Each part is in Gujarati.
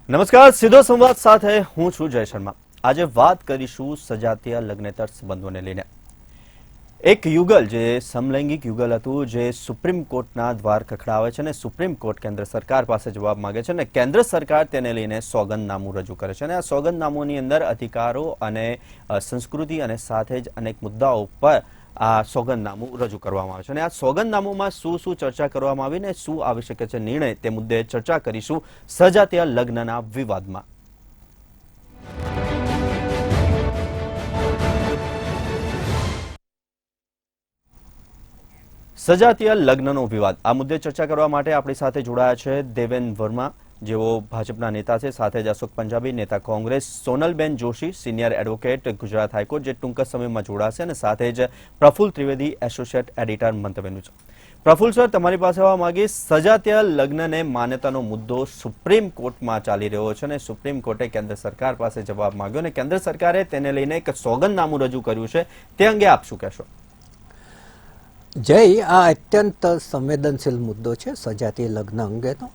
નમસ્કાર, સીધો સંવાદ સાથે હું છું જય શર્મા। આજે વાત કરીશું સજાતીય લગ્નેતર સંબંધોને લઈને। એક યુગલ જે સમલૈંગિક યુગલ હતું, જે સુપ્રીમ કોર્ટના દ્વાર ખખડાવે છે અને સુપ્રીમ કોર્ટ કેન્દ્ર સરકાર પાસે જવાબ માંગે છે અને કેન્દ્ર સરકાર તેને લઈને સોગંદનામું રજૂ કરે છે અને આ સોગંદનામાની અંદર અધિકારો અને સંસ્કૃતિ અને સાથે જ અનેક મુદ્દાઓ પર આ સોગંદનામું રજૂ કરવામાં આવે છે અને આ સોગંદનામામાં શું શું ચર્ચા કરવામાં આવી ને શું આવી શકે છે નિર્ણય, તે મુદ્દે ચર્ચા કરીશું સજાતીય લગ્નના વિવાદમાં। સજાતીય લગ્નનો વિવાદ, આ મુદ્દે ચર્ચા કરવા માટે આપણી સાથે જોડાયા છે દેવેન વર્મા, જેઓ ભાજપના નેતા છે, સાથે જ અશોક પંજાબી, નેતા Congress, Sonalben Joshi, senior advocate, Gujarat high court, જે ટૂંક સમયમાં જોડાશે, અને સાથે જ પ્રફુલ ત્રિવેદી, એસોસિએટ એડિટર મંતવ્યનું છે। પ્રફુલ સર, તમારી પાસે આવવા માંગીશ। સજાતીય લગ્નને માન્યતાનો મુદ્દો સુપ્રીમ કોર્ટમાં ચાલી રહ્યો છે અને સુપ્રીમ કોર્ટે કેન્દ્ર સરકાર પાસે જવાબ માંગ્યો અને કેન્દ્ર સરકારે તેને લઈને એક સોગંદનામું રજૂ કર્યું છે, તે અંગે આપ શું કહેશો? જય, આ અત્યંત સંવેદનશીલ મુદ્દો છે સજાતીય લગ્ન અંગેનો।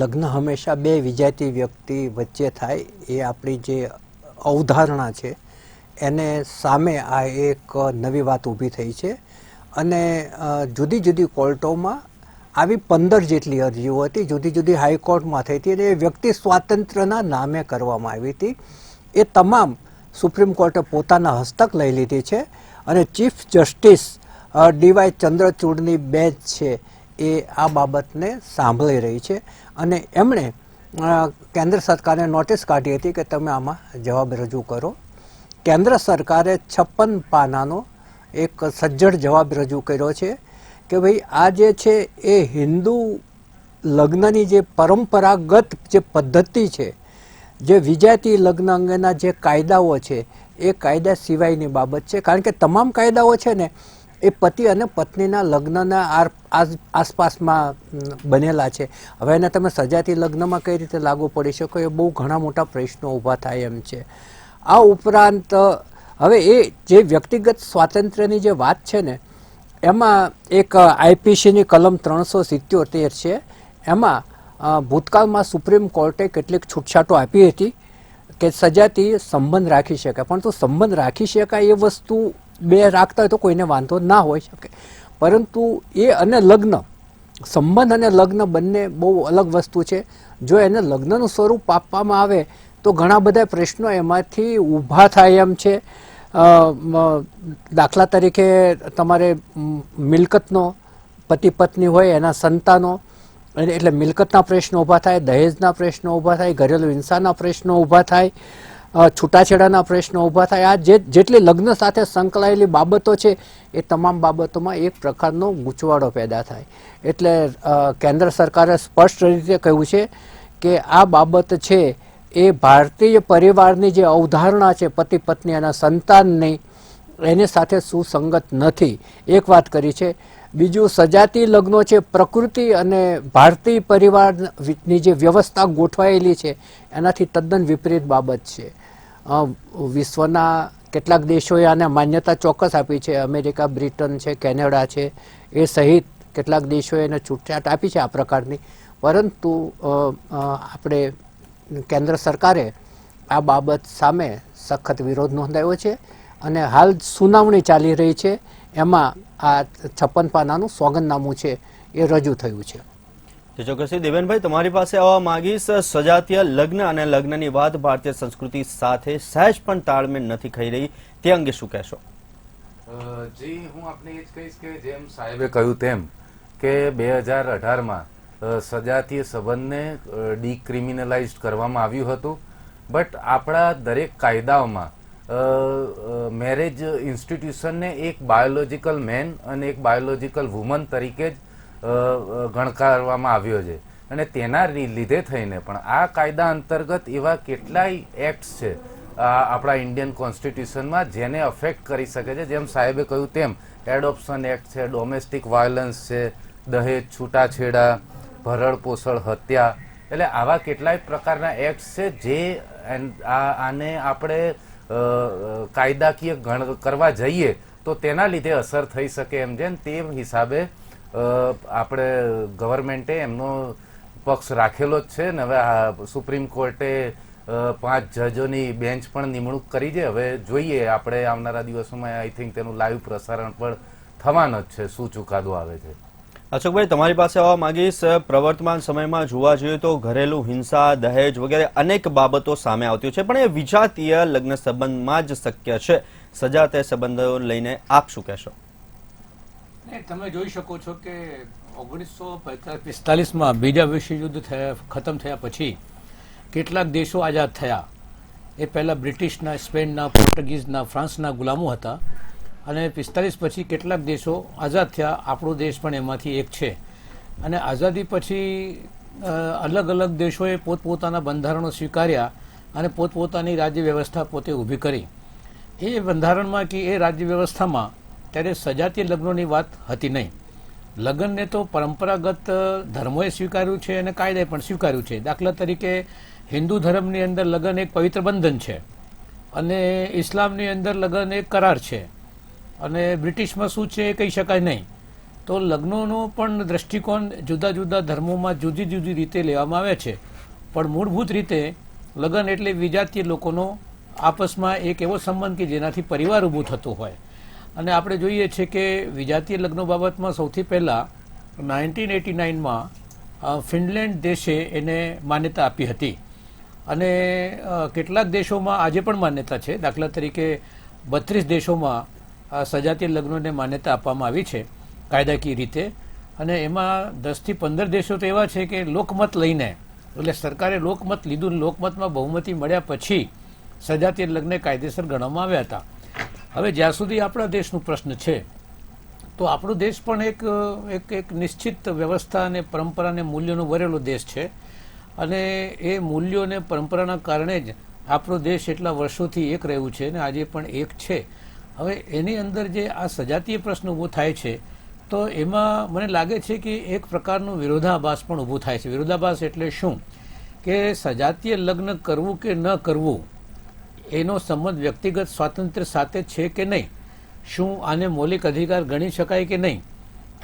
લગ્ન હંમેશા બે વિજાતી વ્યક્તિ વચ્ચે થાય, એ આપણી જે અવધારણા છે એને સામે આ એક નવી વાત ઊભી થઈ છે અને જુદી જુદી કોર્ટોમાં આવી 15 જેટલી અરજીઓ હતી, જુદી જુદી હાઈકોર્ટમાં થઈ હતી અને એ વ્યક્તિ સ્વાતંત્ર્યના નામે કરવામાં આવી હતી। એ તમામ સુપ્રીમ કોર્ટે પોતાના હસ્તક લઈ લીધી છે અને ચીફ જસ્ટિસ ડીવાય ચંદ્રચૂડની બેન્ચ છે એ આ બાબતને સાંભળી રહી છે અને એમણે કેન્દ્ર સરકારને નોટિસ કાઢી હતી કે તમે આમાં જવાબ રજૂ કરો। કેન્દ્ર સરકારે 56 પાનાનો એક સજ્જડ જવાબ રજૂ કર્યો છે કે ભાઈ આ જે છે એ હિન્દુ લગ્નની જે પરંપરાગત જે પદ્ધતિ છે, જે વિજાતી લગ્ન અંગેના જે કાયદાઓ છે એ કાયદા સિવાયની બાબત છે, કારણ કે તમામ કાયદાઓ છે ને એ પતિ અને પત્નીના લગ્નના આસપાસમાં બનેલા છે। હવે એને તમે સજાતી લગ્નમાં કઈ રીતે લાગુ પડી શકો, એ બહુ ઘણા મોટા પ્રશ્નો ઊભા થાય એમ છે। આ ઉપરાંત હવે એ જે વ્યક્તિગત સ્વાતંત્ર્યની જે વાત છે ને, એમાં એક આઈપીસીની કલમ 377 છે, એમાં ભૂતકાળમાં સુપ્રીમ કોર્ટે કેટલીક છૂટછાટો આપી હતી કે સજાતી સંબંધ રાખી શકાય, પણ તો સંબંધ રાખી શકાય એ વસ્તુ બે રાખતા હોય તો કોઈને વાંધો ના હોઈ શકે, પરંતુ એ અને લગ્ન, સંબંધ અને લગ્ન બંને બહુ અલગ વસ્તુ છે। જો એને લગ્નનું સ્વરૂપ આપવામાં આવે તો ઘણા બધા પ્રશ્નો એમાંથી ઊભા થાય એમ છે। દાખલા તરીકે તમારે મિલકતનો, પતિ પત્ની હોય એના સંતાનો, એટલે મિલકતના પ્રશ્નો ઊભા થાય, દહેજના પ્રશ્નો ઊભા થાય, ઘરેલું હિંસાના પ્રશ્નો ઊભા થાય, છૂટાછેડાના પ્રશ્નો ઊભા થાય। આ જેટલી લગ્ન સાથે સંકળાયેલી બાબતો છે એ તમામ બાબતોમાં એક પ્રકારનો ગૂંચવાડો પેદા થાય। એટલે કેન્દ્ર સરકારે સ્પષ્ટ રીતે કહ્યું છે કે આ બાબત છે એ ભારતીય પરિવારની જે અવધારણા છે પતિ પત્ની અને સંતાનની, એની સાથે સુસંગત નથી, એક વાત કરી છે। બીજું, સજાતી લગ્નો છે પ્રકૃતિ અને ભારતીય પરિવારની જે વ્યવસ્થા ગોઠવાયેલી છે એનાથી તદ્દન વિપરીત બાબત છે। વિશ્વના કેટલાક દેશોએ આને માન્યતા ચોક્કસ આપી છે, અમેરિકા, બ્રિટન છે, કેનેડા છે, એ સહિત કેટલાક દેશોએ એને છૂટછાટ આપી છે આ પ્રકારની, પરંતુ આપણે કેન્દ્ર સરકારે આ બાબત સામે સખત વિરોધ નોંધાવ્યો છે અને હાલ સુનાવણી ચાલી રહી છે, એમાં આ 56 પાનાનું સોગંદનામું છે એ રજૂ થયું છે। ચોક્કસથી દેવેનભાઈ, તમારી પાસે આવવા માંગીશ। સજાતીય લગ્ન અને લગ્નની વાત ભારતીય સંસ્કૃતિ સાથે સહેજ પણ તાળમેળ નથી ખાઈ રહી, તે અંગે શું કહેશો? જી, હું આપને એ જ કહીશ કે જેમ સાહેબે કહ્યું તેમ કે 2018માં સજાતીય સંબંધને ડિક્રિમિનલાઇઝ કરવામાં આવ્યું હતું, બટ આપણા દરેક કાયદાઓમાં મેરેજ ઇન્સ્ટિટ્યુશનને એક બાયોલોજિકલ મેન અને એક બાયોલોજિકલ વુમન તરીકે જ ગણકારવામાં આવ્યો છે અને તેના લીધે થઈને પણ આ કાયદા અંતર્ગત એવા કેટલાય એક્ટ્સ છે આપણા ઇન્ડિયન કોન્સ્ટિટ્યુશનમાં જેને અફેક્ટ કરી શકે છે। જેમ સાહેબે કહ્યું તેમ એડોપ્શન એક્ટ છે, ડોમેસ્ટિક વાયોલન્સ છે, દહેજ, છૂટાછેડા, ભરડ પોષણ હત્યા, એટલે આવા કેટલાય પ્રકારના એક્ટ્સ છે જે આને આપણે કાયદાકીય કરવા જઈએ તો તેના લીધે અસર થઈ શકે એમ છે। તે હિસાબે આપણે ગવર્મેન્ટે એમનો પક્ષ રાખેલો જ છે ને હવે આ સુપ્રીમ કોર્ટે 5 જજોની બેન્ચ પણ નિમણૂક કરી છે. હવે જોઈએ આપણે આવનારા દિવસોમાં આઈ થિંક તેનું લાઈવ પ્રસારણ પણ થવાનો જ છે, શું ચુકાદો આવે છે. અશોકભાઈ, તમારી પાસે આવવા માંગીશ. પ્રવર્તમાન સમયમાં જોવા જોઈએ તો ઘરેલું હિંસા, દહેજ વગેરે અનેક બાબતો સામે આવતી છે, પણ એ વિજાતીય લગ્ન સંબંધમાં જ શક્ય છે. સજાતીય સંબંધો લઈને આપ શું કહેશો? તમે જોઈ શકો છો કે 1945માં બીજા વિશ્વયુદ્ધ ખતમ થયા પછી કેટલાક દેશો આઝાદ થયા. એ પહેલા બ્રિટિશના, સ્પેનના, પોર્ટુગીઝના, ફ્રાન્સના ગુલામો હતા અને 45 પછી કેટલાક દેશો આઝાદ થયા. આપણો દેશ પણ એમાંથી એક છે. અને આઝાદી પછી અલગ અલગ દેશોએ પોતપોતાના બંધારણો સ્વીકાર્યા અને પોતપોતાની રાજ્ય વ્યવસ્થા પોતે ઊભી કરી. એ બંધારણમાં કે એ રાજ્ય વ્યવસ્થામાં ત્યારે સજાતીય લગ્નોની વાત હતી નહીં. લગ્નને તો પરંપરાગત ધર્મોએ સ્વીકાર્યું છે અને કાયદાએ પણ સ્વીકાર્યું છે. દાખલા તરીકે હિન્દુ ધર્મની અંદર લગ્ન એક પવિત્ર બંધન છે અને ઇસ્લામની અંદર લગ્ન એક કરાર છે અને બ્રિટિશમાં શું છે એ કહી શકાય નહીં. તો લગ્નોનો પણ દ્રષ્ટિકોણ જુદા જુદા ધર્મોમાં જુદી જુદી રીતે લેવામાં આવે છે, પણ મૂળભૂત રીતે લગ્ન એટલે વિજાતીય લોકોનો આપસમાં એક એવો સંબંધ કે જેનાથી પરિવાર ઊભું થતો હોય. અને આપણે જોઈએ છીએ કે વિજાતીય લગ્નો બાબતમાં સૌથી પહેલાં 1989માં ફિનલેન્ડ દેશે એને માન્યતા આપી હતી અને કેટલાક દેશોમાં આજે પણ માન્યતા છે. દાખલા તરીકે 32 દેશોમાં સજાતીય લગ્નોને માન્યતા આપવામાં આવી છે કાયદાકીય રીતે. અને એમાં 10 થી 15 દેશો તો એવા છે કે લોકમત લઈને, એટલે સરકારે લોકમત લીધું, લોકમતમાં બહુમતી મળ્યા પછી સજાતીય લગ્ન કાયદેસર ગણવામાં આવ્યા હતા. હવે જ્યાં સુધી આપણા દેશનો પ્રશ્ન છે તો આપણો દેશ પણ એક નિશ્ચિત વ્યવસ્થા અને પરંપરા અને મૂલ્યોનો વરેલો દેશ છે અને એ મૂલ્યો અને પરંપરાના કારણે જ આપણો દેશ એટલા વર્ષોથી એક રહ્યું છે અને આજે પણ એક છે. હવે એની અંદર જે આ સજાતીય પ્રશ્ન ઊભો થાય છે તો એમાં મને લાગે છે કે એક પ્રકારનું વિરોધાભાસ પણ ઊભું થાય છે. વિરોધાભાસ એટલે શું કે સજાતીય લગ્ન કરવું કે ન કરવું એનો સંબંધ વ્યક્તિગત સ્વાતંત્ર્ય સાથે છે કે નહીં, શું આને મૌલિક અધિકાર ગણી શકાય કે નહીં,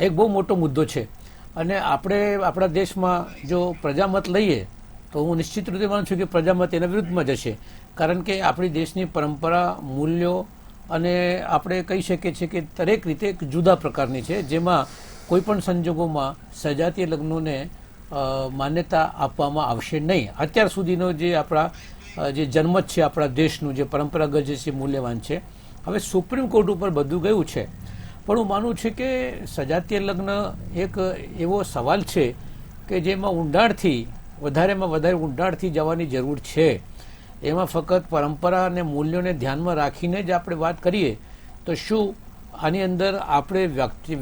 એક બહુ મોટો મુદ્દો છે. અને આપણે આપણા દેશમાં જો પ્રજામત લઈએ તો હું નિશ્ચિત રીતે માનું છું કે પ્રજામત એના વિરુદ્ધમાં જશે, કારણ કે આપણી દેશની પરંપરા, મૂલ્યો અને આપણે કહી શકીએ છીએ કે દરેક રીતે એક જુદા પ્રકારની છે, જેમાં કોઈ પણ સંજોગોમાં સજાતીય લગ્નોને માન્યતા આપવામાં આવશે નહીં. અત્યાર સુધીનો જે આપણા જે જન્મત છે આપણા દેશનું, જે પરંપરાગત જે છે મૂલ્યવાન છે. હવે સુપ્રીમ કોર્ટ ઉપર બધું ગયું છે, પણ હું માનું છું કે સજાતીય લગ્ન એક એવો સવાલ છે કે જેમાં ઊંડાણથી, વધારેમાં વધારે ઊંડાણથી જવાની જરૂર છે. એમાં ફક્ત પરંપરા અને મૂલ્યોને ધ્યાનમાં રાખીને જ આપણે વાત કરીએ તો શું આની અંદર આપણે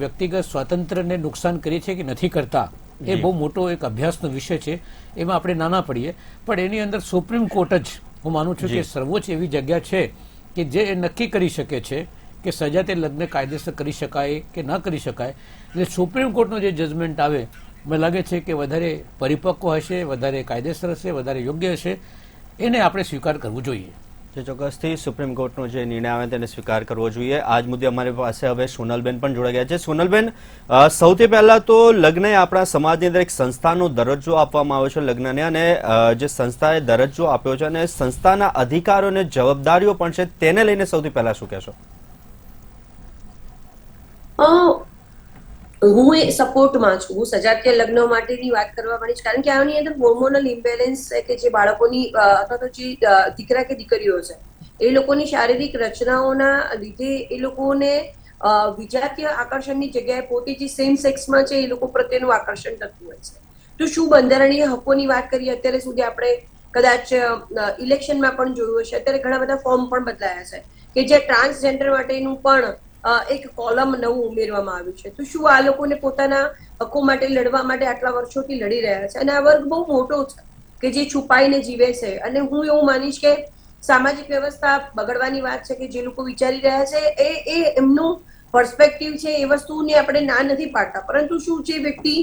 વ્યક્તિગત સ્વાતંત્ર્યને નુકસાન કરીએ છીએ કે નથી કરતા, એ બહુ મોટો એક અભ્યાસનો વિષય છે. એમાં આપણે નાના પડીએ, પણ એની અંદર સુપ્રીમ કોર્ટ જ હું માનું છું કે સર્વોચ્ચ એવી જગ્યા છે કે જે એ નક્કી કરી શકે છે કે સજાતીય લગ્ન કાયદેસર કરી શકાય કે ન કરી શકાય. એટલે સુપ્રીમ કોર્ટનો જે જજમેન્ટ આવે મને લાગે છે કે વધારે પરિપક્વ હશે, વધારે કાયદેસર હશે, વધારે યોગ્ય હશે. એને આપણે સ્વીકાર કરવું જોઈએ. જે ચોક્કસથી સુપ્રીમ કોર્ટનો જે નિર્ણય આવે તેને સ્વીકાર કરવો જોઈએ. આજ મુદ્દે અમારી પાસે હવે સોનલબેન પણ જોડાઈ ગયા છે. સોનલબેન, સૌથી પહેલા તો લગ્ન આપણા સમાજની અંદર એક સંસ્થાનો દરજ્જો આપવામાં આવ્યો છે લગ્નને, અને જે સંસ્થાએ દરજ્જો આપ્યો છે અને સંસ્થાના અધિકારો અને જવાબદારીઓ પણ છે, તેને લઈને સૌથી પહેલા શું કહેશો? હું એ સપોર્ટમાં છું. હું સજાતીય લગ્ન માટેની વાત કરવા માંડીશ, કારણ કે આની અંદર હોર્મોનલ ઇમ્બેલેન્સ છે કે જે બાળકોની અથવા તો જે દીકરા કે દીકરીઓ છે એ લોકોની શારીરિક રચનાઓના લીધે એ લોકોને વિજાતીય આકર્ષણની જગ્યાએ પોતે જે સેમ સેક્સમાં છે એ લોકો પ્રત્યેનું આકર્ષણ થતું હોય છે. તો શું બંધારણીય હકોની વાત કરીએ, અત્યારે સુધી આપણે કદાચ ઇલેક્શનમાં પણ જોયું હશે, અત્યારે ઘણા બધા ફોર્મ પણ બદલાયા છે કે જે ટ્રાન્સજેન્ડર માટેનું પણ એક કોલમ નવું ઉમેરવામાં આવ્યું છે. તો શું આ લોકોને પોતાના હકો માટે લડવા માટે આટલા વર્ષોથી લડી રહ્યા છે અને આ વર્ગ બહુ મોટો છે કે જે છુપાઈને જીવે છે. અને હું એવું માનીશ કે સામાજિક વ્યવસ્થા બગડવાની વાત છે કે જે લોકો વિચારી રહ્યા છે એ એમનું પર્સપેક્ટિવ છે, એ વસ્તુને આપણે ના નથી પાડતા, પરંતુ શું જે વ્યક્તિ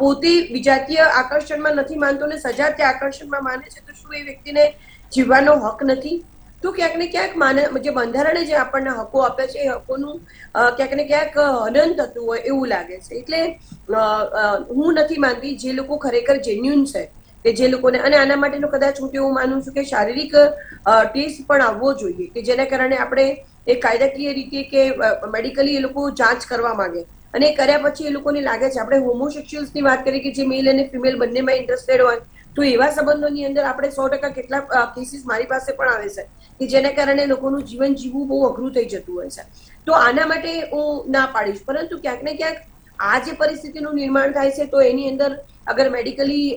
પોતે વિજાતીય આકર્ષણમાં નથી માનતો ને સજાતીય આકર્ષણમાં માને છે તો શું એ વ્યક્તિને જીવવાનો હક નથી? તો ક્યાંક ને ક્યાંક જે બંધારણે જે આપણને હકો આપ્યા છે એ હકોનું ક્યાંક ને ક્યાંક હનન થતું હોય એવું લાગે છે. એટલે હું નથી માનતી જે લોકો ખરેખર જેન્યુન છે કે જે લોકોને, અને આના માટેનો કદાચ હું તો એવું માનું છું કે શારીરિક ટેસ્ટ પણ આવવો જોઈએ કે જેના કારણે આપણે એ કાયદાકીય રીતે કે મેડિકલી એ લોકો જાંચ કરવા માંગે અને કર્યા પછી એ લોકોને લાગે છે. આપણે હોમોસેક્સ્યુઅલ્સની વાત કરીએ કે જે મેલ અને ફિમેલ બંનેમાં ઇન્ટરેસ્ટેડ હોય તો એવા સંબંધોની અંદર આપણે 100% કેટલાક કેસીસ મારી પાસે પણ આવે છે કે જેના કારણે લોકોનું જીવન જીવવું બહુ અઘરું થઈ જતું હોય છે. તો આના માટે હું ના પાડીશ, પરંતુ ક્યાંક ને ક્યાંક આ જે પરિસ્થિતિનું નિર્માણ થાય છે તો એની અંદર અગર મેડિકલી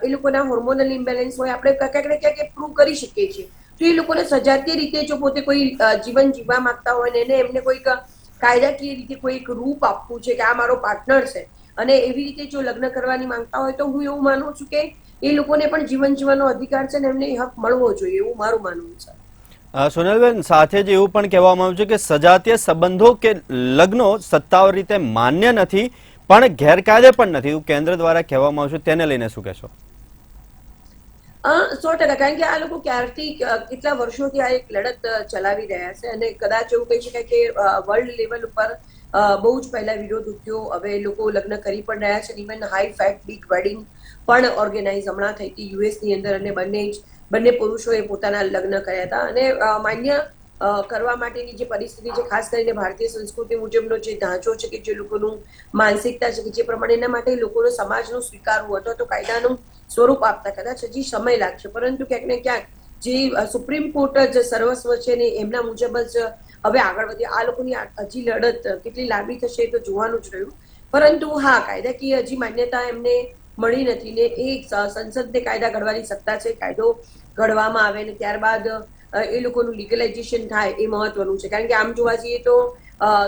એ લોકોના હોર્મોનલ ઇમ્બેલેન્સ હોય, આપણે ક્યાંક ને ક્યાંક પ્રૂવ કરી શકીએ છીએ તો એ લોકોને સજાતીય રીતે જો પોતે કોઈ જીવન જીવવા માંગતા હોય ને એને એમને કોઈક કાયદાકીય રીતે કોઈ એક રૂપ આપવું છે કે આ મારો પાર્ટનર છે અને એવી રીતે જો લગ્ન કરવાની માંગતા હોય તો હું એવું માનું છું કે એ લોકોને પણ જીવન જીવવાનો અધિકાર છે ને એમને હક મળવો જોઈએ, એવું મારું માનવું છે. સોનલબેન, સાથે જ એવું પણ કહેવામાં આવ્યું છે કે સજાતીય સંબંધો કે લગ્નો સત્તાવાર રીતે માન્ય નથી પણ ગેરકાયદે પણ નથી, એવું કેન્દ્ર દ્વારા કહેવામાં આવ્યું છે, તેને લઈને શું કહેશો? 100%, કારણ કે આ લોકો ક્યારથી કેટલા વર્ષોથી આ એક લડત ચલાવી રહ્યા છે અને કદાચ એવું કહી શકાય કે વર્લ્ડ લેવલ ઉપર બહુ જ પહેલા વિરોધ ઉઠ્યો. હવે એ લોકો લગ્ન કરી પણ રહ્યા છે. Even high fat big wedding પણ ઓર્ગેનાઇઝ હમણાં થઈ હતી યુએસ ની અંદર અને બંને પુરુષોએ પોતાના લગ્ન કર્યા હતા અને માન્ય કરવા માટેની જે પરિસ્થિતિ છે, ખાસ કરીને ભારતીય સંસ્કૃતિ મુજબનો જે ઢાંચો છે કે જે લોકોનું માનસિકતા છે કે જે પ્રમાણે એના માટે લોકોનો સમાજનું સ્વીકારવું અથવા તો કાયદાનું સ્વરૂપ આપતા કદાચ હજી સમય લાગશે, પરંતુ ક્યાંક ને ક્યાંક જે સુપ્રીમ કોર્ટ જે સર્વસ્વ છે ને એમના મુજબ જ હવે આગળ વધી. આ લોકોની હજી લડત કેટલી લાંબી થશે એ તો જોવાનું જ રહ્યું, પરંતુ હા, કાયદાકીય હજી માન્યતા એમને મળી નથી ને એ સંસદને કાયદા ઘડવાની સત્તા છે. કાયદો ઘડવામાં આવે ને ત્યારબાદ એ લોકોનું લીગલાઇઝેશન થાય એ મહત્વનું છે. કારણ કે આમ જોવા જઈએ તો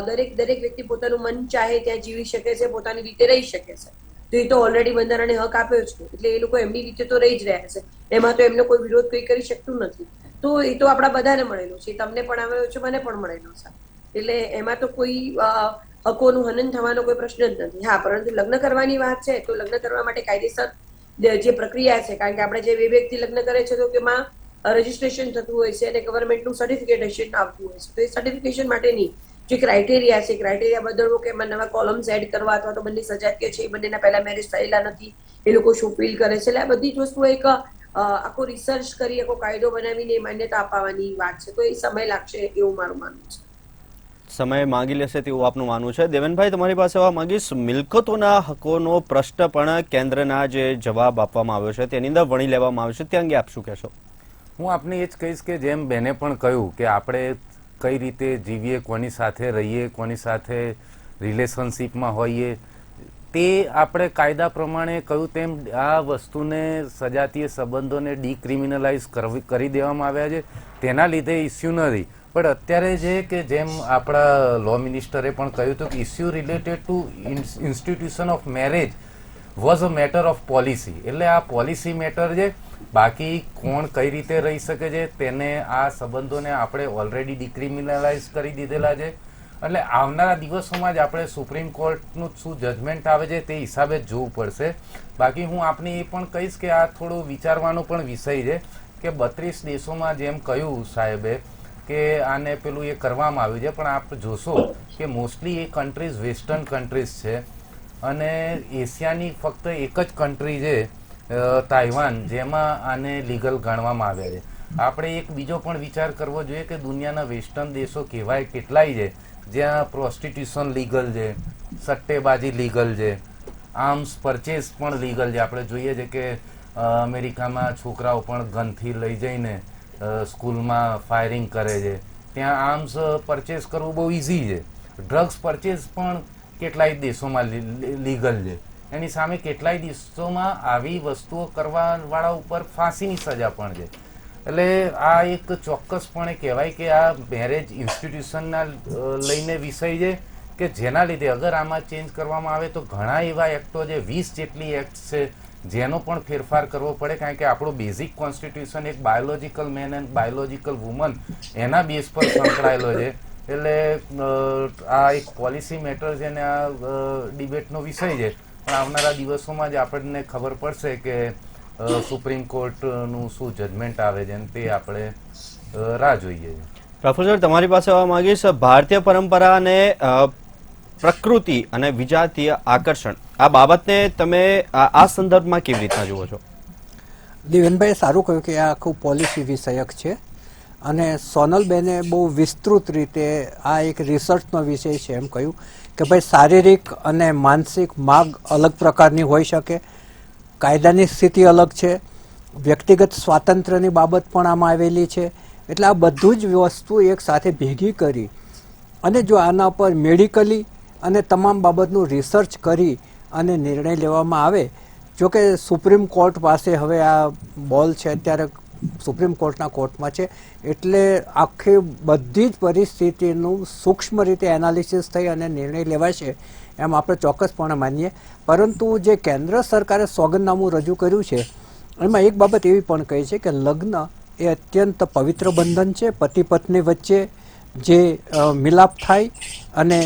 દરેક વ્યક્તિ પોતાનું મન ચાહે ત્યાં જીવી શકે છે, પોતાની રીતે રહી શકે છે. તો એ તો ઓલરેડી બંધારણે હક આપ્યો છે એટલે એ લોકો એમની રીતે તો રહી જ રહ્યા છે, એમાં તો એમનો કોઈ વિરોધ કોઈ કરી શકતું નથી. તો એ તો આપણા બધાને મળેલો છે, તમને પણ આવ્યો છે, મને પણ મળેલો છે, એટલે એમાં તો કોઈ હકોનું હનન થવાનો કોઈ પ્રશ્ન જ નથી. હા, પરંતુ લગ્ન કરવાની વાત છે તો લગ્ન કરવા માટે કાયદેસર જે પ્રક્રિયા છે, કારણ કે આપણે જે બે વ્યક્તિ લગ્ન કરે છે તો તેમાં રજીસ્ટ્રેશન થતું હોય છે અને ગવર્મેન્ટનું સર્ટિફિકેશન આવતું હોય છે. તો એ સર્ટિફિકેશન માટેની જે ક્રાઇટેરિયા છે, ક્રાઇટેરિયા બદલવો કે એમાં નવા કોલમ્સ એડ કરવા અથવા તો બંને સજાતીય છે, બંનેના પહેલા મેરેજ થયેલા નથી, એ લોકો શું ફીલ કરે છે, એટલે આ બધી જ વસ્તુ એક આખો રિસર્ચ કરી આખો કાયદો બનાવીને માન્યતા અપાવવાની વાત છે. તો એ સમય લાગશે એવું મારું માનવું છે. સમય માંગી લેશે તેવું આપનું માનવું છે. દેવેનભાઈ, તમારી પાસે આવવા માંગીશ. મિલકતોના હકોનો પ્રશ્ન પણ કેન્દ્રના જે જવાબ આપવામાં આવ્યો છે તેની અંદર વણી લેવામાં આવ્યો છે, તે અંગે આપ શું કહેશો? હું આપને એ જ કહીશ કે જેમ બેને પણ કહ્યું કે આપણે કઈ રીતે જીવીએ, કોની સાથે રહીએ, કોની સાથે રિલેશનશીપમાં હોઈએ, તે આપણે કાયદા પ્રમાણે કહ્યું તેમ આ વસ્તુને સજાતીય સંબંધોને ડિક્રિમિનલાઇઝ કરી દેવામાં આવ્યા છે. તેના લીધે ઇસ્યુ નથી, પણ અત્યારે જે કે જેમ આપણા લો મિનિસ્ટરે પણ કહ્યું હતું કે issue related to institution of marriage was a matter of policy, એટલે આ પોલિસી મેટર છે. બાકી કોણ કઈ રીતે રહી શકે છે તેને આ સંબંધોને આપણે ઓલરેડી ડિક્રિમિનલાઇઝ કરી દીધેલા છે. એટલે આવનારા દિવસોમાં જ આપણે સુપ્રીમ કોર્ટનું શું જજમેન્ટ આવે છે તે હિસાબે જ જોવું પડશે. બાકી હું આપને એ પણ કહીશ કે આ થોડું વિચારવાનો પણ વિષય છે કે 32 દેશોમાં જેમ કહ્યું સાહેબે કે આને પેલું એ કરવામાં આવ્યું છે, પણ આપ જોશો કે મોસ્ટલી એ કન્ટ્રીઝ વેસ્ટર્ન કન્ટ્રીઝ છે અને એશિયાની ફક્ત એક જ કન્ટ્રી છે તાઇવાન, જેમાં આને લીગલ ગણવામાં આવ્યા છે. આપણે એક બીજો પણ વિચાર કરવો જોઈએ કે દુનિયાના વેસ્ટર્ન દેશો કહેવાય કેટલાય છે જ્યાં પ્રોસ્ટિટ્યુશન લીગલ છે, સટ્ટેબાજી લીગલ છે, આર્મ્સ પરચેસ પણ લીગલ છે. આપણે જોઈએ છે કે અમેરિકામાં છોકરાઓ પણ ગનથી લઈ જઈને સ્કૂલમાં ફાયરિંગ કરે છે. ત્યાં આર્મ્સ પરચેસ કરવું બહુ ઇઝી છે. ડ્રગ્સ પરચેસ પણ કેટલાય દેશોમાં લીગલ છે. એની સામે કેટલાય દેશોમાં આવી વસ્તુઓ કરવાવાળા ઉપર ફાંસીની સજા પણ છે. એટલે આ એક ચોક્કસપણે કહેવાય કે આ મેરેજ ઇન્સ્ટિટ્યુશનના લઈને વિષય છે કે જેના લીધે અગર આમાં ચેન્જ કરવામાં આવે તો ઘણા એવા એક્ટો છે, 20 જેટલી એક્ટ છે જેનો પણ ફેરફાર કરવો પડે, કારણ કે આપણું બેઝિક કોન્સ્ટિટ્યુશન એક biological man and biological woman એના બેઝ પર સંકળાયેલો છે. એટલે આ એક પોલિસી મેટર છે અને આ ડિબેટનો વિષય છે, પણ આવનારા દિવસોમાં જ આપણને ખબર પડશે કે સુપ્રીમ કોર્ટનું શું જજમેન્ટ આવે છે અને તે આપણે રાહ જોઈએ. પ્રોફેસર, તમારી પાસે આવવા માંગીશ. ભારતીય પરંપરા અને પ્રકૃતિ અને વિજાતીય આકર્ષણ, આ બાબતને તમે આ સંદર્ભમાં કેવી રીતના જુઓ છો? દિવેનભાઈએ સારું કહ્યું કે આ આખું પોલિસી વિષયક છે અને સોનલબેને બહુ વિસ્તૃત રીતે આ એક રિસર્ચનો વિષય છે એમ કહ્યું કે ભાઈ શારીરિક અને માનસિક માગ અલગ પ્રકારની હોઈ શકે, કાયદાની સ્થિતિ અલગ છે, વ્યક્તિગત સ્વાતંત્ર્યની બાબત પણ આમાં આવેલી છે. એટલે આ બધું જ વસ્તુ એક સાથે ભેગી કરી અને જો આના પર મેડિકલી અને તમામ બાબતનું રિસર્ચ કરી અને નિર્ણય લેવામાં આવે. જો કે સુપ્રીમ કોર્ટ પાસે હવે આ બોલ છે, અત્યારે સુપ્રીમ કોર્ટના કોર્ટમાં છે, એટલે આખી બધી જ પરિસ્થિતિનું સૂક્ષ્મ રીતે એનાલિસિસ થઈ અને નિર્ણય લેવાશે એમ આપણે ચોક્કસપણે માનીએ. પરંતુ જે કેન્દ્ર સરકારે સોગંદનામું રજૂ કર્યું છે એમાં એક બાબત એવી પણ કહી છે કે લગ્ન એ અત્યંત પવિત્ર બંધન છે. પતિ પત્ની વચ્ચે જે મિલાપ થાય અને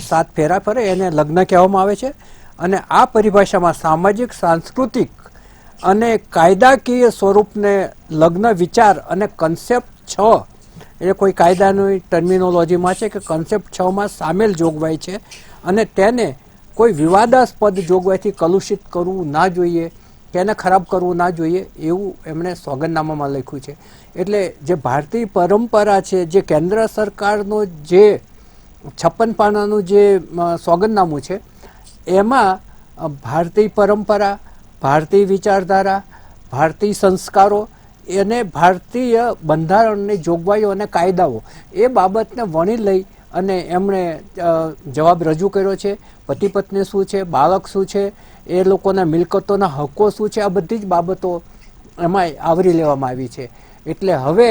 7 ફેરા ફરે એને લગ્ન કહેવામાં આવે છે. અને આ પરિભાષામાં સામાજિક, સાંસ્કૃતિક અને કાયદાકીય સ્વરૂપને લગ્ન વિચાર અને કન્સેપ્ટ 6 એ કોઈ કાયદાની ટર્મિનોલોજીમાં છે કે કન્સેપ્ટ 6માં સામેલ જોગવાઈ છે અને તેને કોઈ વિવાદાસ્પદ જોગવાઈથી કલુષિત કરવું ના જોઈએ, તેને ખરાબ કરવું ના જોઈએ એવું એમણે સોગંદનામામાં લખ્યું છે. એટલે જે ભારતીય પરંપરા છે, જે કેન્દ્ર સરકારનો જે 56 પાનાનું જે સોગંદનામું છે એમાં ભારતીય પરંપરા, ભારતીય વિચારધારા, ભારતીય સંસ્કારો અને ભારતીય બંધારણની જોગવાઈઓ અને કાયદાઓ એ બાબતને વણી લઈ અને એમણે જવાબ રજૂ કર્યો છે. પતિ પત્ની શું છે, બાળક શું છે, એ લોકોના મિલકતોના હક્કો શું છે, આ બધી જ બાબતો એમાં આવરી લેવામાં આવી છે. એટલે હવે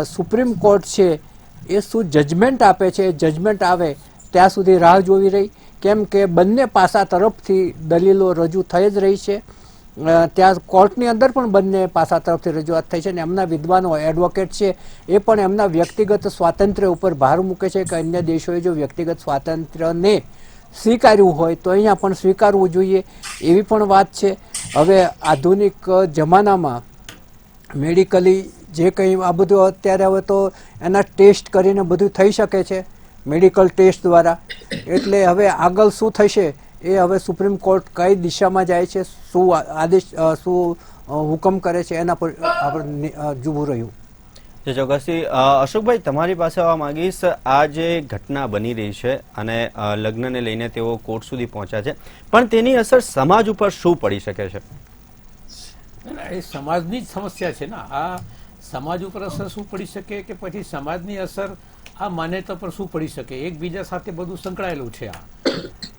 સુપ્રીમ કોર્ટ છે એ શું જજમેન્ટ આપે છે, જજમેન્ટ આવે ત્યાં સુધી રાહ જોવી રહી. કેમ કે બંને પાસા તરફથી દલીલો રજૂ થઈ જ રહી છે. ત્યાં કોર્ટની અંદર પણ બંને પાસા તરફથી રજૂઆત થઈ છે અને એમના વિદ્વાનો એડવોકેટ છે એ પણ એમના વ્યક્તિગત સ્વાતંત્ર્ય ઉપર ભાર મૂકે છે કે અન્ય દેશોએ જો વ્યક્તિગત સ્વાતંત્ર્યને સ્વીકાર્યું હોય તો અહીંયા પણ સ્વીકારવું જોઈએ એવી પણ વાત છે. હવે આધુનિક જમાનામાં મેડિકલી જે કંઈ આ બધું અત્યારે હવે તો એના ટેસ્ટ કરીને બધું થઈ શકે છે મેડિકલ ટેસ્ટ દ્વારા. એટલે હવે આગળ શું થશે એ હવે સુપ્રીમ કોર્ટ કઈ દિશામાં જાય છે, શું આદેશ, શું હુકમ કરે છે એના પર આપણે જોવું રહ્યું. જે ચોક્કસથી અશોકભાઈ, તમારી પાસે આવવા માંગીશ. આ જે ઘટના બની રહી છે અને લગ્નને લઈને તેઓ કોર્ટ સુધી પહોંચ્યા છે, પણ તેની અસર સમાજ ઉપર શું પડી શકે છે? એ સમાજની જ સમસ્યા છે ને. આ સમાજ ઉપર અસર શું પડી શકે કે પછી સમાજની અસર આ માન્યતા પર શું પડી શકે? એકબીજા સાથે બધું સંકળાયેલું છે આ.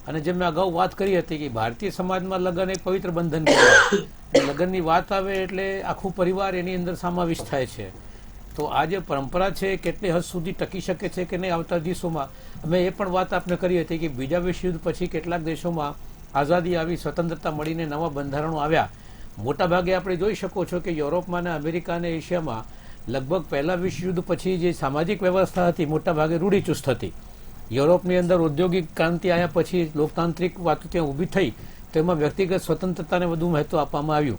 અને જેમ મેં અગાઉ વાત કરી હતી કે ભારતીય સમાજમાં લગ્ન એક પવિત્ર બંધન કહેવાય. લગ્નની વાત આવે એટલે આખું પરિવાર એની અંદર સમાવિષ્ટ થાય છે. તો આ જે પરંપરા છે કેટલી હદ સુધી ટકી શકે છે કે નહીં આવતા દિવસોમાં, અમે એ પણ વાત આપણે કરી હતી કે બીજા વિશ્વયુદ્ધ પછી કેટલાક દેશોમાં આઝાદી આવી, સ્વતંત્રતા મળીને નવા બંધારણો આવ્યા. મોટાભાગે આપણે જોઈ શકો છો કે યુરોપમાં ને અમેરિકા અને એશિયામાં લગભગ પહેલા વિશ્વયુદ્ધ પછી જે સામાજિક વ્યવસ્થા હતી મોટાભાગે રૂઢિચુસ્ત હતી. યુરોપની અંદર ઔદ્યોગિક ક્રાંતિ આવ્યા પછી લોકતાંત્રિક વાતો ત્યાં ઊભી થઈ તો એમાં વ્યક્તિગત સ્વતંત્રતાને વધુ મહત્વ આપવામાં આવ્યું.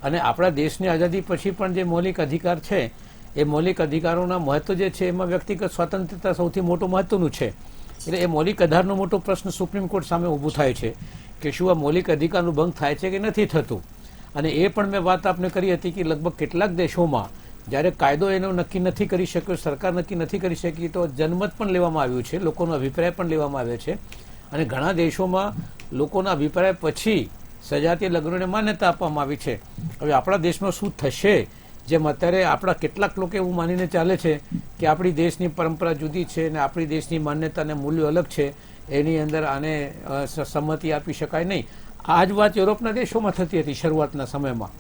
અને આપણા દેશની આઝાદી પછી પણ જે મૌલિક અધિકાર છે એ મૌલિક અધિકારોના મહત્વ જે છે એમાં વ્યક્તિગત સ્વતંત્રતા સૌથી મોટું મહત્વનું છે. એટલે એ મૌલિક આધારનો મોટો પ્રશ્ન સુપ્રીમ કોર્ટ સામે ઊભું થાય છે કે શું આ મૌલિક અધિકારનું ભંગ થાય છે કે નથી થતું. અને એ પણ મેં વાત આપને કરી હતી કે લગભગ કેટલાક દેશોમાં જ્યારે કાયદો એનો નક્કી નથી કરી શક્યો, સરકાર નક્કી નથી કરી શકી તો જનમત પણ લેવામાં આવ્યું છે, લોકોનો અભિપ્રાય પણ લેવામાં આવ્યો છે. અને ઘણા દેશોમાં લોકોના અભિપ્રાય પછી સજાતીય લગ્નોને માન્યતા આપવામાં આવી છે. હવે આપણા દેશમાં શું થશે? જેમ અત્યારે આપણા કેટલાક લોકો એવું માનીને ચાલે છે કે આપણી દેશની પરંપરા જુદી છે અને આપણી દેશની માન્યતા અને મૂલ્યો અલગ છે, એની અંદર આને સંમતિ આપી શકાય નહીં. આ જ વાત યુરોપના દેશોમાં થતી હતી શરૂઆતના સમયમાં.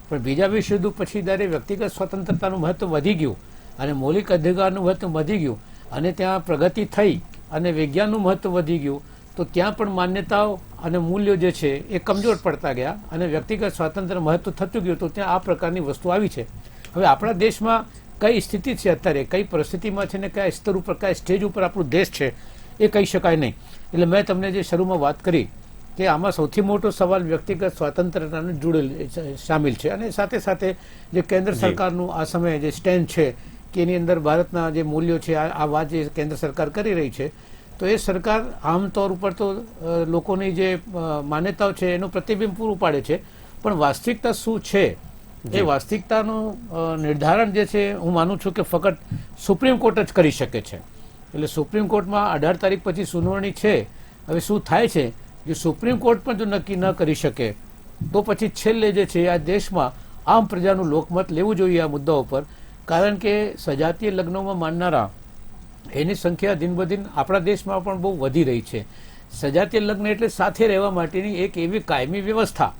પણ બીજા વિશ્વયુદ્ધ પછી જ્યારે વ્યક્તિગત સ્વતંત્રતાનું મહત્વ વધી ગયું અને મૌલિક અધિકારનું મહત્વ વધી ગયું અને ત્યાં પ્રગતિ થઈ અને વિજ્ઞાનનું મહત્વ વધી ગયું તો ત્યાં પણ માન્યતાઓ અને મૂલ્યો જે છે એ કમજોર પડતા ગયા અને વ્યક્તિગત સ્વાતંત્ર્ય મહત્વ થતું ગયું તો ત્યાં આ પ્રકારની વસ્તુ આવી છે. હવે આપણા દેશમાં કઈ સ્થિતિ છે અત્યારે, કઈ પરિસ્થિતિમાં છે ને કયા સ્તર ઉપર, કયા સ્ટેજ ઉપર આપણો દેશ છે એ કહી શકાય નહીં. એટલે મેં તમને જે શરૂમાં વાત કરી કે આમાં સૌથી મોટો સવાલ વ્યક્તિગત સ્વાતંત્ર્યતાનો સામેલ છે. અને સાથે સાથે જે કેન્દ્ર સરકારનું આ સમયે જે સ્ટેન્ડ છે કે એની અંદર ભારતના જે મૂલ્યો છે, આ વાત જે કેન્દ્ર સરકાર કરી રહી છે, તો એ સરકાર આમતોર ઉપર તો લોકોની જે માન્યતાઓ છે એનું પ્રતિબિંબ પૂરું પાડે છે, પણ વાસ્તવિકતા શું છે એ વાસ્તવિકતાનું નિર્ધારણ જે છે હું માનું છું કે ફક્ત સુપ્રીમ કોર્ટ જ કરી શકે છે. એટલે સુપ્રીમ કોર્ટમાં 18 તારીખ પછી સુનાવણી છે. હવે શું થાય છે, જો સુપ્રીમ કોર્ટ પણ જો નક્કી ન કરી શકે તો પછી છેલ્લે જે છે આ દેશમાં આમ પ્રજાનું લોકમત લેવું જોઈએ આ મુદ્દાઓ પર. કારણ કે સજાતીય લગ્નોમાં માનનારા એની સંખ્યા દિન બદિન આપણા દેશમાં પણ બહુ વધી રહી છે. સજાતીય લગ્ન એટલે સાથે રહેવા માટેની એક એવી કાયમી વ્યવસ્થા.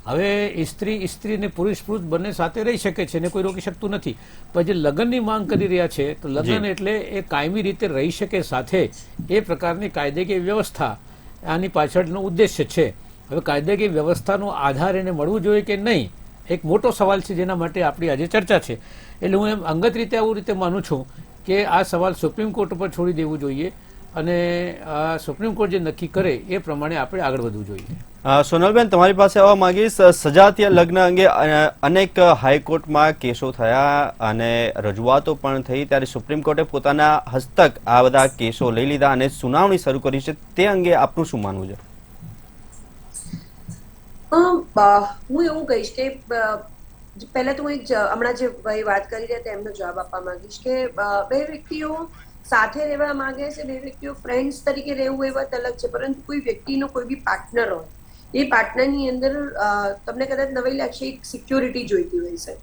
હવે સ્ત્રી ને પુરુષ બંને સાથે રહી શકે છે ને કોઈ રોકી શકતું નથી, પણ જે લગ્નની માંગ કરી રહ્યા છે તો લગ્ન એટલે એ કાયમી રીતે રહી શકે સાથે, એ પ્રકારની કાયદેકીય વ્યવસ્થા આની પાછળનો ઉદ્દેશ્ય છે. હવે કાયદેકીય વ્યવસ્થાનો આધાર એને મળવું જોઈએ કે નહીં, એક મોટો સવાલ છે જેના માટે આપણી આજે ચર્ચા છે. એટલે હું એમ અંગત રીતે આવું રીતે માનું છું કે આ સવાલ સુપ્રીમ કોર્ટ ઉપર છોડી દેવું જોઈએ અને સુપ્રીમ કોર્ટ જે નક્કી કરે એ પ્રમાણે આપણે આગળ વધવું જોઈએ. સોનલબેન, તમારી પાસે આવવા માંગીશ. સજાતીય લગ્ન અંગે અનેક હાઈકોર્ટમાં કેસો થયા અને રજૂઆતો પણ થઈ, ત્યારે સુપ્રીમ કોર્ટે પોતાના હસ્તક આ બધા કેસો લઈ લીધા અને સુનાવણી શરૂ કરી છે. તે અંગે આપનું શું માનવું છે? હું એવું કહીશ કે પહેલા તો હું હમણાં જે ભાઈ વાત કરી રહ્યા હતા એમનો જવાબ આપવા માંગીશ કે બે વ્યક્તિઓ સાથે રહેવા માંગે છે, બે વ્યક્તિઓ ફ્રેન્ડ્સ તરીકે રહેવું એ વાત અલગ છે, પરંતુ કોઈ વ્યક્તિનો કોઈ બી પાર્ટનર હોય, એ પાર્ટનરની અંદર તમને કદાચ નવાઈ લાગશે, એક સિક્યોરિટી જોઈતી હોય છે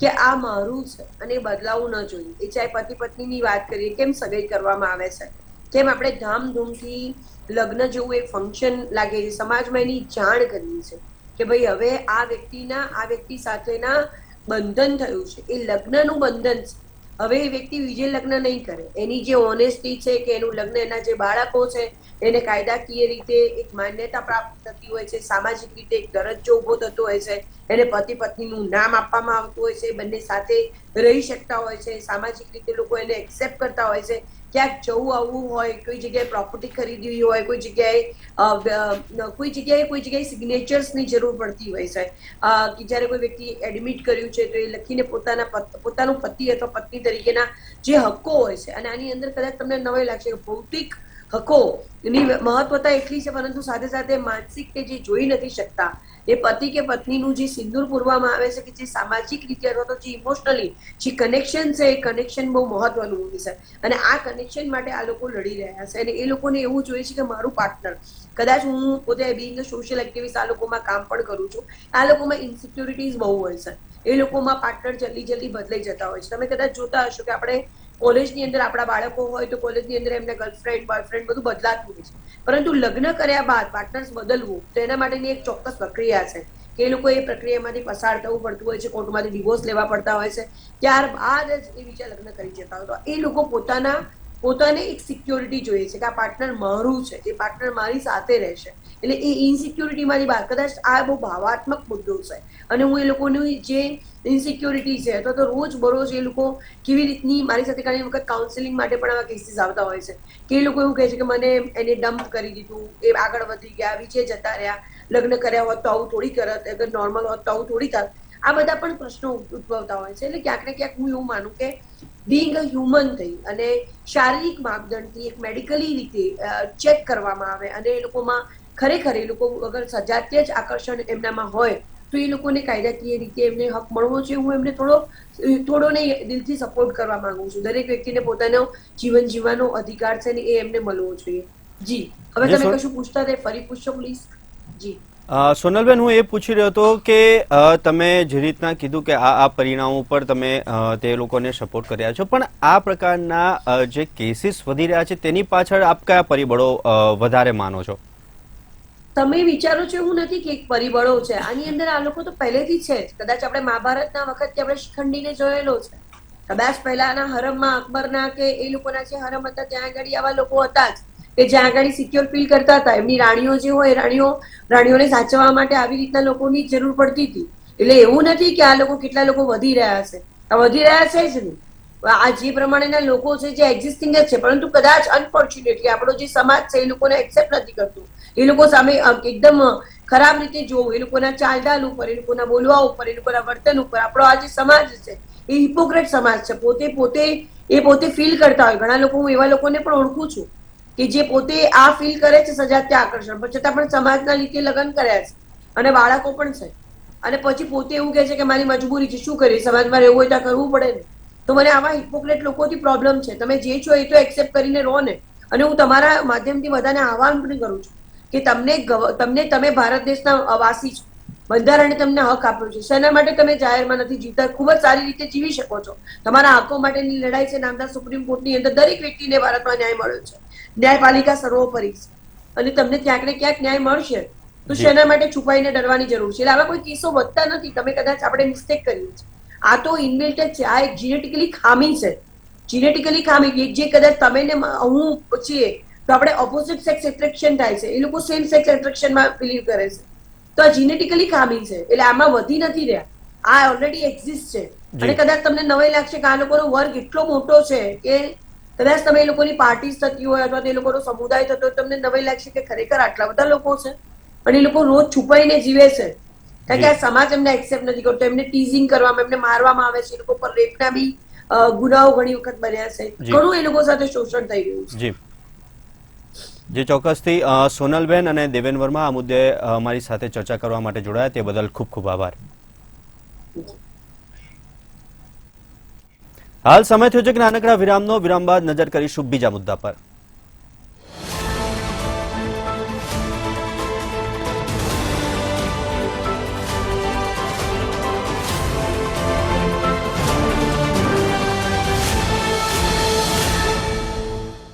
કે આ મારું છે અને એ બદલાવું ન જોઈએ. એ ચાહે પતિ પત્નીની વાત કરીએ, કેમ સગાઈ કરવામાં આવે છે, કેમ આપણે ધામધૂમથી લગ્ન જેવું એક ફંક્શન લાગે છે, સમાજમાં એની જાણ કરીએ છીએ કે ભાઈ હવે આ વ્યક્તિ સાથેના બંધન થયું છે, એ લગ્નનું બંધન છે. હવે એ વ્યક્તિ બીજે લગ્ન નહીં કરે. એની જે ઓનેસ્ટી છે કે એનું લગ્ન, એના જે બાળકો છે એને કાયદાકીય રીતે એક માન્યતા પ્રાપ્ત થતી હોય છે, સામાજિક રીતે એક દરજ્જો ઉભો થતો હોય છે, એને પતિ પત્નીનું નામ આપવામાં આવતું હોય છે, બંને સાથે રહી શકતા હોય છે, સામાજિક રીતે લોકો એને એક્સેપ્ટ કરતા હોય છે. ક્યાંક જવું આવવું હોય, કોઈ જગ્યાએ પ્રોપર્ટી ખરીદવી હોય, કોઈ જગ્યાએ સિગ્નેચર્સની જરૂર પડતી હોય છે કે જ્યારે કોઈ વ્યક્તિ એડમિટ કર્યું છે તો એ લખીને પોતાનું પતિ અથવા પત્ની તરીકેના જે હક્કો હોય છે. અને આની અંદર કદાચ તમને નવાઈ લાગશે કે ભૌતિક હક્કોની મહત્વતા એટલી છે, પરંતુ સાથે સાથે માનસિક કે જે જોઈ નથી શકતા એ પતિ કે પત્નીનું જે સિંદૂર પૂરવામાં આવે છે, કે જે સામાજિક રીતે અથવા તો જે ઇમોશનલી જે કનેક્શન છે, એ કનેક્શન બહુ મહત્વનું હોય છે. અને આ કનેક્શન માટે આ લોકો લડી રહ્યા છે અને એ લોકોને એવું જોઈએ છે કે મારું પાર્ટનર, કદાચ હું પોતે બિંગ સોશિયલ એક્ટિવિસ્ટ આ લોકોમાં કામ પણ કરું છું, આ લોકોમાં ઇન્સિક્યોરિટીઝ બહુ હોય છે. એ લોકોમાં પાર્ટનર જલ્દી બદલાઈ જતા હોય છે. તમે કદાચ જોતા હશો કે આપણે કોલેજની અંદર આપણા બાળકો હોય તો કોલેજની અંદર એમને ગર્લફ્રેન્ડ બોયફ્રેન્ડ બધું બદલાતું હોય છે, પરંતુ લગ્ન કર્યા બાદ પાર્ટનર્સ બદલવું તો એના માટેની એક ચોક્કસ પ્રક્રિયા છે કે એ લોકો એ પ્રક્રિયામાંથી પસાર થવું પડતું હોય છે, કોર્ટમાંથી ડિવોર્સ લેવા પડતા હોય છે, ત્યારબાદ જ એ બીજા લગ્ન કરી જતા હોય. તો એ લોકો પોતાને એક સિક્યોરિટી જોઈએ છે કે આ પાર્ટનર મારું છે, એ પાર્ટનર મારી સાથે રહેશે. એટલે એ ઇનસિક્યોરિટીમાંથી બહાર, કદાચ આ બહુ ભાવાત્મક મુદ્દો છે અને હું એ લોકોની જે ઇનસિક્યોરિટી છે અથવા તો રોજ બરોજ એ લોકો કેવી રીતની, મારી સાથે ઘણી વખત કાઉન્સેલિંગ માટે પણ આવા કેસીસ આવતા હોય છે કે એ લોકો એવું કહે છે કે મને એને ડમ્પ કરી દીધું, એ આગળ વધી ગયા, વિજે જતા રહ્યા, લગ્ન કર્યા હોત તો આવું થોડી કરત, અગર નોર્મલ હોત તો આવું થોડી થાત. આ બધા પણ પ્રશ્નો ઉદ્ભવતા હોય છે. એટલે ક્યાંક ને ક્યાંક હું એવું માનું કે બિંગ અ હ્યુમન થઈ અને શારીરિક માપદંડથી એક મેડિકલી રીતે ચેક કરવામાં આવે અને એ લોકોમાં ખરેખર એ લોકો અગર સજાતીય જ આકર્ષણ એમનામાં હોય તો એ લોકોને કાયદાકીય રીતે એમને હક મળવો જોઈએ. હું એમને થોડો ને દિલથી સપોર્ટ કરવા માંગુ છું. દરેક વ્યક્તિને પોતાનો જીવન જીવવાનો અધિકાર છે ને એ એમને મળવો જોઈએ. જી, હવે તમે કશું પૂછતા હતા, ફરી પૂછો પ્લીઝ. જી સોનલબેન, હું એ પૂછી રહ્યો હતો કે તમે જે રીતના કીધું કે આ પરિણામો પર તમે તે લોકોને સપોર્ટ કર્યા છો, પણ આ પ્રકારના જે કેસીસ વધી રહ્યા છે તેની પાછળ આપ કયા પરિબળો વધારે માનો છો? તમે વિચારો છો એવું નથી કે એક પરિબળો છે આની અંદર, આ લોકો તો પહેલેથી છે જ. કદાચ આપણે મહાભારતના વખતથી આપણે શિખંડીને જોયેલો છે, કદાચ પહેલાના હરમમાં અકબરના કે એ લોકોના જે હરમ હતા ત્યાં આગળ આવા લોકો હતા જ કે જ્યાં આગળ સિક્યોર ફીલ કરતા હતા. એમની રાણીઓ જે હોય, રાણીઓને સાચવવા માટે આવી રીતના લોકોની જરૂર પડતી હતી. એટલે એવું નથી કે આ લોકો કેટલા લોકો વધી રહ્યા છે, આ વધી રહ્યા છે જ નહીં. આ જે પ્રમાણેના લોકો છે જે એક્ઝિસ્ટિંગ જ છે, પરંતુ કદાચ અનફોર્ચ્યુનેટલી આપણો જે સમાજ છે એ લોકોને એક્સેપ્ટ નથી કરતું. એ લોકો સામે એકદમ ખરાબ રીતે જોવું, એ લોકોના ચાલઢાલ ઉપર, એ લોકોના બોલવા ઉપર, એ લોકોના વર્તન ઉપર આપણો આ જે સમાજ છે એ હિપોક્રેટ સમાજ છે. પોતે ફીલ કરતા હોય ઘણા લોકો, હું એવા લોકોને પણ ઓળખું છું કે જે પોતે આ ફીલ કરે છે સજાતીય આકર્ષણ, પણ છતાં પણ સમાજના લીધે લગ્ન કર્યા છે અને બાળકો પણ છે, અને પછી પોતે એવું કહે છે કે મારી મજબૂરી છે, શું કરીએ, સમાજમાં રહેવું હોય તો કરવું પડે ને. તો મને આવા હિપોક્રેટ લોકોથી પ્રોબ્લેમ છે. તમે જે છો એ તો એક્સેપ્ટ કરીને રહો ને. અને હું તમારા માધ્યમથી બધાને આહવાન પણ કરું છું કે તમે ભારત દેશના વાસી છો, બંધારણે તમને હક આપ્યો છે. શેના માટે તમે જાહેરમાં નથી જીવતા? ખૂબ જ સારી રીતે જીવી શકો છો. તમારા હકો માટેની લડાઈ છે નામદાર સુપ્રીમ કોર્ટની અંદર દરેક વ્યક્તિને ભારતમાં ન્યાય મળ્યો છે. ન્યાયપાલિકા સર્વોપરી છે અને તમને ક્યાંક ને ક્યાંક ન્યાય મળશે. તો જી. શેના માટે છુપાઈને ડરવાની જરૂર છે? એટલે આવા કોઈ કેસો વધતા નથી. તમે કદાચ આપણે મિસ્ટેક કરીએ છીએ. આ તો ઇનબિલ્ટ જ છે. આ એક જીનેટિકલી ખામી છે. જીનેટિકલી ખામી જે કદાચ તમે ને હું છીએ તો આપણે ઓપોઝિટ સેક્સ એટ્રેક્શન થાય છે, એ લોકો સેમ સેક્સ એટ્રેક્શનમાં બિલીવ કરે છે. તો આ જીનેટિકલી ખામી છે. એટલે આમાં વધી નથી રહ્યા, આ ઓલરેડી એક્ઝિસ્ટ છે. અને કદાચ તમને નવાઈ લાગશે કે આ લોકોનો વર્ગ એટલો મોટો છે કે કદાચ તમે એ લોકોની પાર્ટી થતી હોય અથવા તો એ લોકોનો સમુદાય થતો હોય, તમને નવાઈ લાગશે કે ખરેખર આટલા બધા લોકો છે પણ એ લોકો રોજ છુપાઈને જીવે છે. કારણ કે આ સમાજ એમને એક્સેપ્ટ નથી કરતો. એમને ટીઝિંગ કરવામાં, એમને મારવામાં આવે છે. એ લોકો પર રેપના બી ગુનાઓ ઘણી વખત બન્યા છે. ઘણું એ લોકો સાથે શોષણ થઈ રહ્યું છે. જી જે ચોક્કસથી સોનલબેન અને દેવેન વર્મા આ મુદ્દે અમારી સાથે ચર્ચા કરવા માટે જોડાયા તે બદલ ખૂબ ખૂબ આભાર. હાલ સમય થયો છે કે નાનકડા વિરામનો. વિરામ બાદ નજર કરીશું બીજા મુદ્દા પર.